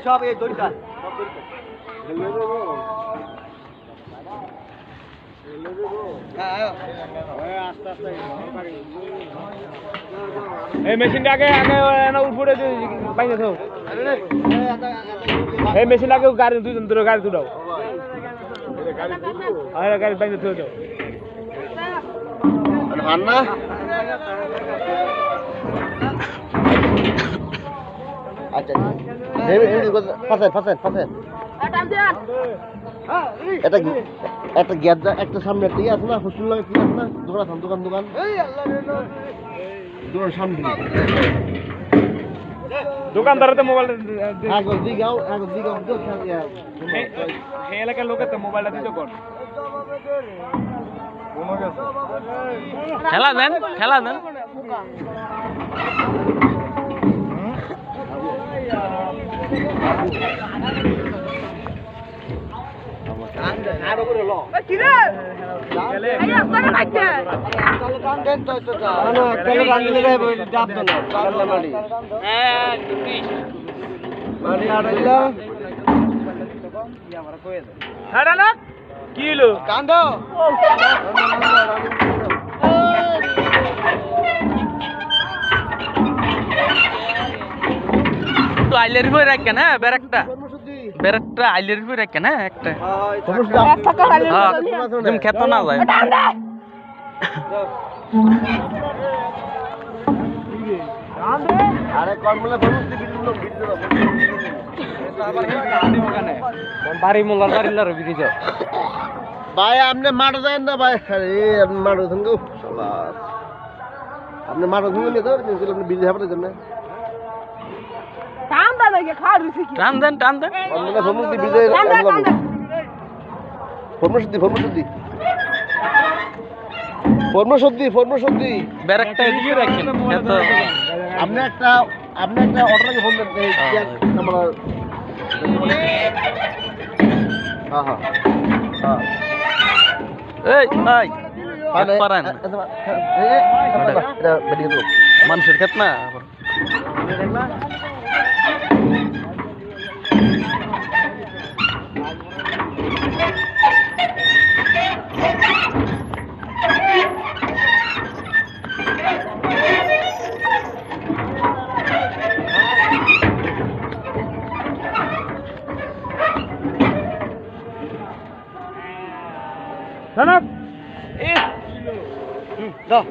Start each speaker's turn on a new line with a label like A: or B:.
A: সব এই দড়িটা
B: এই মেশিনটা আগে উপরে বাইরে থাও এই মেশিন আগে গাড়ি দুজন ধরে গাড়ি তুলাও আরে গাড়ি বাইরে থাও দাও
A: ভান্না আচ্ছা ফাসেন এটা একটা গ্যাস একটা সামনে একটা আছে না হোস্টেল লাগে কি আছে না দোকান দোকান সামনে
B: দোকানদারতে মোবাইল
A: আগে দিগাও
B: এই এলাকার লোকের তো মোবাইলটা দিতে কোন খেলা দেন কি হলো
A: কান্দ
C: আইলের বই রাখ না বেরেকটা আইলের বই রাখ না একটা তুমি খেত না যায়
A: আরে কর্মলা
B: বাড়ি মোল্লার বাড়িলার বিরিজ
A: ভাই আপনি মাঠে যান না ভাই আরে আপনি মাঠে যান গো আপনি মাঠে ঘুমিয়ে নিয়ে যাবেন কিন্তু আপনি বিজি হাঁপাতে যান না
C: টান দেন
A: আমরা সমুদ্র বিজয় ফর্মসদ্ধি
C: বেরেকটা এদিকে রাখেন এত
A: আপনি একটা অর্ডারকে ফোন দেন আমরা হ্যাঁ
C: পারেন মানুষের ক্ষেত না
B: দাও